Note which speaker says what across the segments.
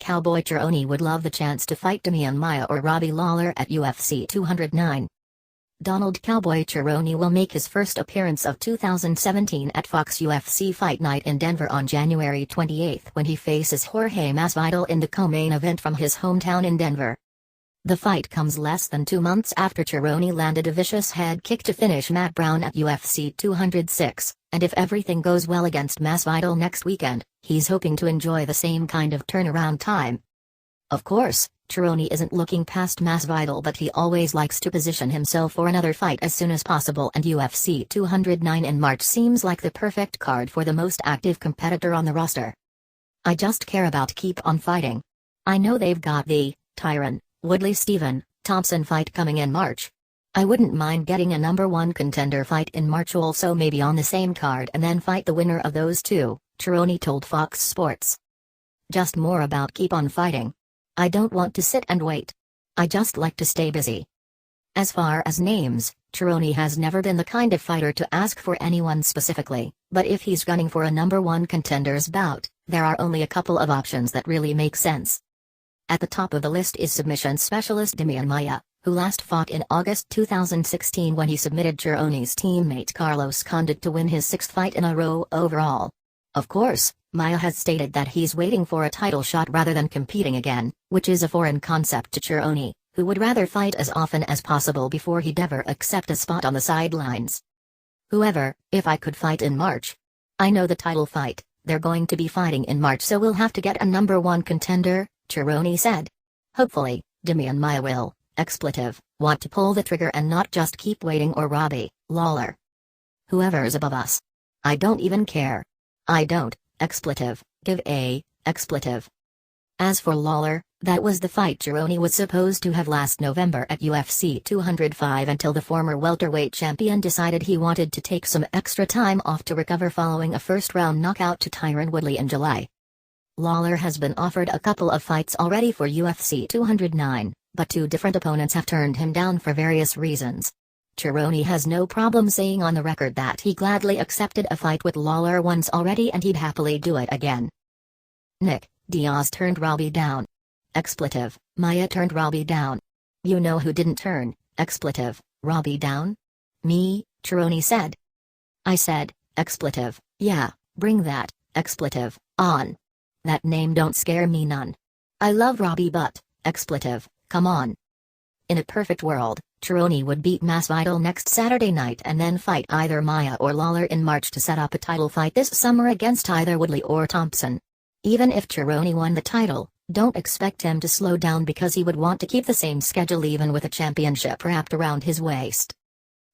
Speaker 1: Cowboy Cerrone would love the chance to fight Demian Maia or Robbie Lawler at UFC 209. Donald "Cowboy" Cerrone will make his first appearance of 2017 at FOX UFC Fight Night in Denver on January 28 when he faces Jorge Masvidal in the co-main event from his hometown in Denver. The fight comes less than 2 months after Cerrone landed a vicious head kick to finish Matt Brown at UFC 206, and if everything goes well against Masvidal next weekend, he's hoping to enjoy the same kind of turnaround time. Of course, Cerrone isn't looking past Masvidal, but he always likes to position himself for another fight as soon as possible, and UFC 209 in March seems like the perfect card for the most active competitor on the roster. I just care about keep on fighting. I know they've got the Tyron, Woodley, Thompson fight coming in March. I wouldn't mind getting a #1 contender fight in March also, maybe on the same card, and then fight the winner of those two, Cerrone told Fox Sports. Just more about keep on fighting. I don't want to sit and wait. I just like to stay busy. As far as names, Cerrone has never been the kind of fighter to ask for anyone specifically, but if he's gunning for a #1 contender's bout, there are only a couple of options that really make sense. At the top of the list is submission specialist Demian Maia, who last fought in August 2016 when he submitted Cerrone's teammate Carlos Condit to win his 6th fight in a row overall. Of course, Maia has stated that he's waiting for a title shot rather than competing again, which is a foreign concept to Cerrone, who would rather fight as often as possible before he'd ever accept a spot on the sidelines. However, if I could fight in March. I know the title fight, they're going to be fighting in March, so we'll have to get a #1 contender, Cerrone said. Hopefully, Demian Maia will, want to pull the trigger and not just keep waiting, or Robbie Lawler. Whoever's above us. I don't even care. I don't, give a, As for Lawler, that was the fight Cerrone was supposed to have last November at UFC 205 until the former welterweight champion decided he wanted to take some extra time off to recover following a first-round knockout to Tyron Woodley in July. Lawler has been offered a couple of fights already for UFC 209, but 2 different opponents have turned him down for various reasons. Cerrone has no problem saying on the record that he gladly accepted a fight with Lawler once already and he'd happily do it again. Nick Diaz turned Robbie down. Maia turned Robbie down. You know who didn't turn, Robbie down? Me, Cerrone said. I said, yeah, bring that, on. That name don't scare me none. I love Robbie, but, come on. In a perfect world, Cerrone would beat Masvidal next Saturday night and then fight either Maia or Lawler in March to set up a title fight this summer against either Woodley or Thompson. Even if Cerrone won the title, don't expect him to slow down because he would want to keep the same schedule even with a championship wrapped around his waist.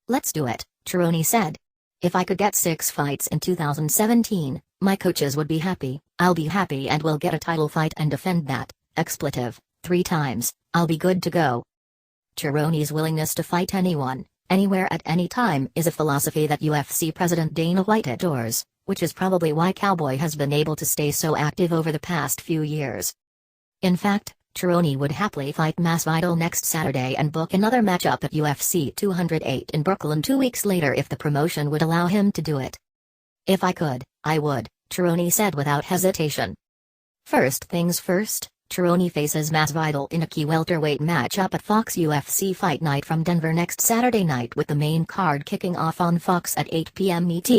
Speaker 1: Let's do it, Cerrone said. If I could get 6 fights in 2017, my coaches would be happy, I'll be happy, and we'll get a title fight and defend that, 3 times, I'll be good to go. Cerrone's willingness to fight anyone, anywhere at any time is a philosophy that UFC President Dana White adores, which is probably why Cowboy has been able to stay so active over the past few years. In fact, Cerrone would happily fight Masvidal next Saturday and book another matchup at UFC 208 in Brooklyn 2 weeks later if the promotion would allow him to do it. If I could, I would, Cerrone said without hesitation. First things first, Cerrone faces Masvidal in a key welterweight matchup at FOX UFC Fight Night from Denver next Saturday night, with the main card kicking off on Fox at 8 p.m. ET.